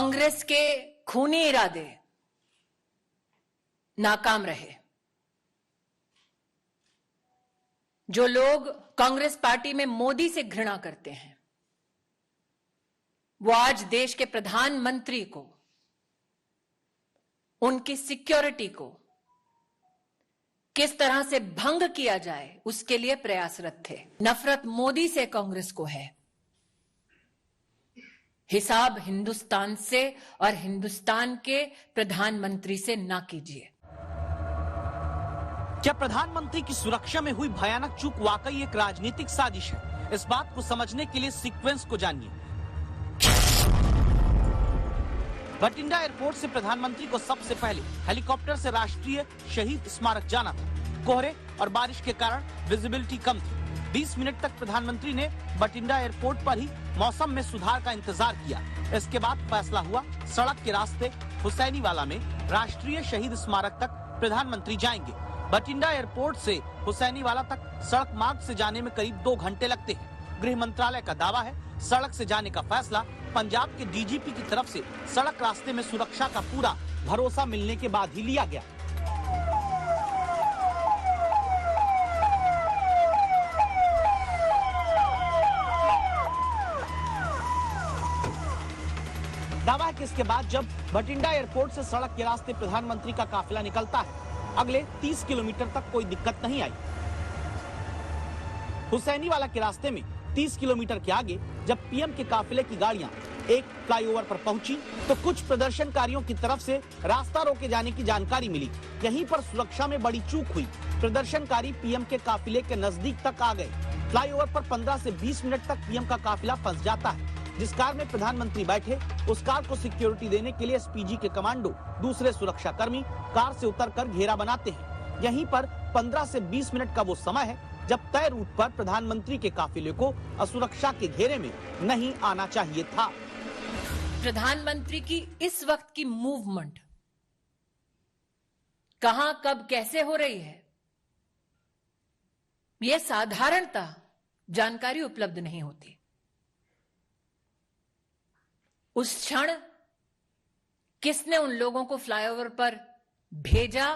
कांग्रेस के खूनी इरादे नाकाम रहे। जो लोग कांग्रेस पार्टी में मोदी से घृणा करते हैं, वो आज देश के प्रधानमंत्री को, उनकी सिक्योरिटी को किस तरह से भंग किया जाए उसके लिए प्रयासरत थे। नफरत मोदी से कांग्रेस को है, हिसाब हिंदुस्तान से और हिंदुस्तान के प्रधानमंत्री से ना कीजिए। क्या प्रधानमंत्री की सुरक्षा में हुई भयानक चूक वाकई एक राजनीतिक साजिश है? इस बात को समझने के लिए सीक्वेंस को जानिए। बठिंडा एयरपोर्ट से प्रधानमंत्री को सबसे पहले हेलीकॉप्टर से राष्ट्रीय शहीद स्मारक जाना था। कोहरे और बारिश के कारण विजिबिलिटी कम थी। 20 मिनट तक प्रधानमंत्री ने बठिंडा एयरपोर्ट पर ही मौसम में सुधार का इंतजार किया। इसके बाद फैसला हुआ सड़क के रास्ते हुसैनीवाला में राष्ट्रीय शहीद स्मारक तक प्रधानमंत्री जाएंगे। बठिंडा एयरपोर्ट से हुसैनीवाला तक सड़क मार्ग से जाने में करीब 2 घंटे लगते हैं। गृह मंत्रालय का दावा है सड़क से जाने का फैसला पंजाब के डीजीपी की तरफ से सड़क रास्ते में सुरक्षा का पूरा भरोसा मिलने के बाद ही लिया गया। दावा है कि इसके बाद जब बठिंडा एयरपोर्ट से सड़क के रास्ते प्रधानमंत्री का काफिला निकलता है, अगले 30 किलोमीटर तक कोई दिक्कत नहीं आई। हुसैनीवाला के रास्ते में 30 किलोमीटर के आगे जब पीएम के काफिले की गाड़ियां एक फ्लाईओवर पर पहुंची तो कुछ प्रदर्शनकारियों की तरफ से रास्ता रोके जाने की जानकारी मिली। यहीं पर सुरक्षा में बड़ी चूक हुई। प्रदर्शनकारी पीएम के काफिले के नजदीक तक आ गए। फ्लाईओवर पर 15 से 20 मिनट तक पीएम का काफिला फंस जाता है। जिस कार में प्रधानमंत्री बैठे उस कार को सिक्योरिटी देने के लिए एसपीजी के कमांडो दूसरे सुरक्षा कर्मी कार से उतरकर घेरा बनाते हैं। यहीं पर 15 से 20 मिनट का वो समय है जब तय रूट पर प्रधानमंत्री के काफिले को असुरक्षा के घेरे में नहीं आना चाहिए था। प्रधानमंत्री की इस वक्त की मूवमेंट कहां, कब, कैसे हो रही है, यह साधारणतः जानकारी उपलब्ध नहीं होती। उस क्षण किसने उन लोगों को फ्लाईओवर पर भेजा,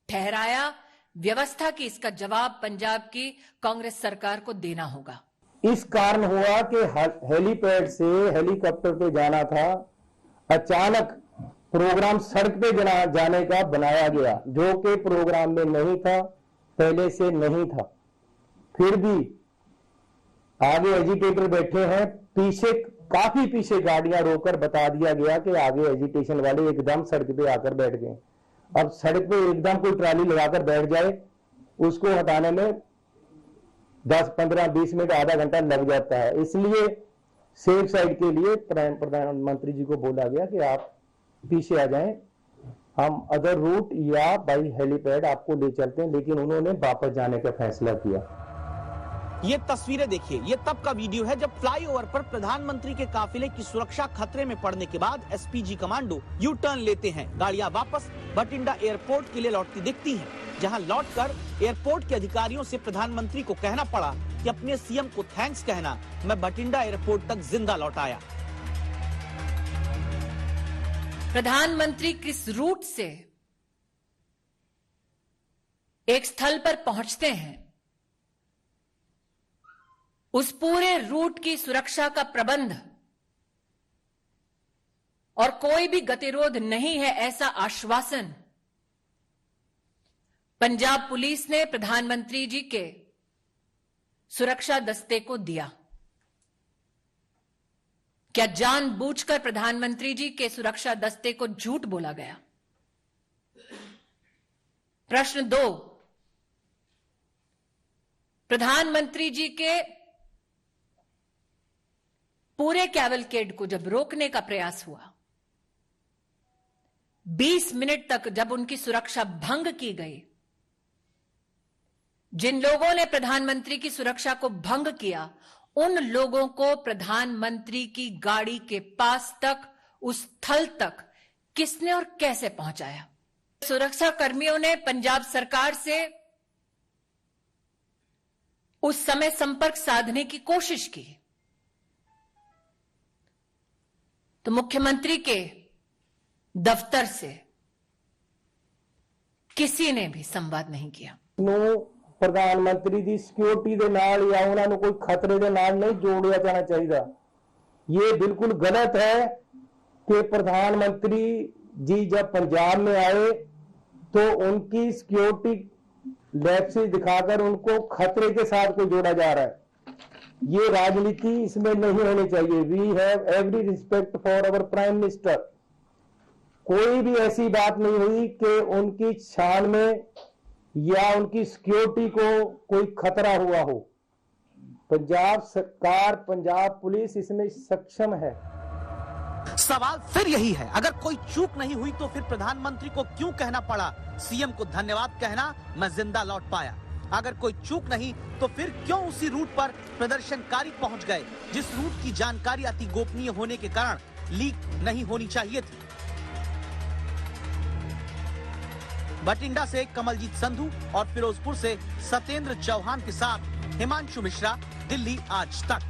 ठहराया, व्यवस्था की, इसका जवाब पंजाब की कांग्रेस सरकार को देना होगा। इस कारण हुआ कि हेलीपैड से हेलीकॉप्टर पे जाना था, अचानक प्रोग्राम सड़क पे जाने का बनाया गया, जो कि प्रोग्राम में नहीं था, पहले से नहीं था। फिर भी आगे एजिटेटर बैठे हैं, पीछे काफी पीछे गाड़ियां रोककर बता दिया गया कि आगे एजिटेशन वाले एकदम सड़क पे आकर बैठ गए। अब सड़क पे एकदम कोई ट्राली लगाकर बैठ जाए, उसको हटाने में 10, 15, 20 मिनट, आधा घंटा लग जाता है। इसलिए सेफ साइड के लिए प्रधानमंत्री जी को बोला गया कि आप पीछे आ जाएं, हम अदर रूट या बाई हेलीपैड आपको ले चलते हैं, लेकिन उन्होंने वापस जाने का फैसला किया। ये तस्वीरें देखिए, ये तब का वीडियो है जब फ्लाईओवर पर प्रधानमंत्री के काफिले की सुरक्षा खतरे में पड़ने के बाद एसपीजी कमांडो यू टर्न लेते हैं। गाड़ियां वापस बठिंडा एयरपोर्ट के लिए लौटती दिखती हैं, जहां लौटकर एयरपोर्ट के अधिकारियों से प्रधानमंत्री को कहना पड़ा कि अपने सीएम को थैंक्स कहना, मैं बठिंडा एयरपोर्ट तक जिंदा लौट आया। प्रधानमंत्री किस रूट से एक स्थल पर पहुंचते हैं, उस पूरे रूट की सुरक्षा का प्रबंध और कोई भी गतिरोध नहीं है, ऐसा आश्वासन पंजाब पुलिस ने प्रधानमंत्री जी के सुरक्षा दस्ते को दिया। क्या जानबूझकर प्रधानमंत्री जी के सुरक्षा दस्ते को झूठ बोला गया? प्रश्न 2, प्रधानमंत्री जी के पूरे कैवलकेड को जब रोकने का प्रयास हुआ, 20 मिनट तक जब उनकी सुरक्षा भंग की गई, जिन लोगों ने प्रधानमंत्री की सुरक्षा को भंग किया, उन लोगों को प्रधानमंत्री की गाड़ी के पास तक, उस स्थल तक किसने और कैसे पहुंचाया? सुरक्षा कर्मियों ने पंजाब सरकार से उस समय संपर्क साधने की कोशिश की, तो मुख्यमंत्री के दफ्तर से किसी ने भी संवाद नहीं किया। ਨੂੰ ਪ੍ਰਧਾਨਮੰਤਰੀ ਦੀ ਸਿਕਿਉਰਿਟੀ ਦੇ ਨਾਲ ਜਾਂ ਉਹਨਾਂ ਨੂੰ ਕੋਈ ਖਤਰੇ ਦੇ ਨਾਲ ਨਹੀਂ ਜੋੜਿਆ ਜਾਣਾ ਚਾਹੀਦਾ। ये बिल्कुल गलत है कि प्रधानमंत्री जी जब पंजाब में आए तो उनकी सिक्योरिटी लैप्सेस दिखाकर उनको खतरे के साथ को जोड़ा जा रहा है। ये राजनीति इसमें नहीं होनी चाहिए। We have every respect for our prime minister. कोई भी ऐसी बात नहीं हुई कि उनकी शान में या उनकी सिक्योरिटी को कोई खतरा हुआ हो। पंजाब सरकार, पंजाब पुलिस इसमें सक्षम है। सवाल फिर यही है, अगर कोई चूक नहीं हुई तो फिर प्रधानमंत्री को क्यों कहना पड़ा सीएम को धन्यवाद कहना मैं जिंदा लौट पाया। अगर कोई चूक नहीं तो फिर क्यों उसी रूट पर प्रदर्शनकारी पहुंच गए जिस रूट की जानकारी अति गोपनीय होने के कारण लीक नहीं होनी चाहिए थी। बठिंडा से कमलजीत संधू और फिरोजपुर से सत्येंद्र चौहान के साथ हिमांशु मिश्रा, दिल्ली आज तक।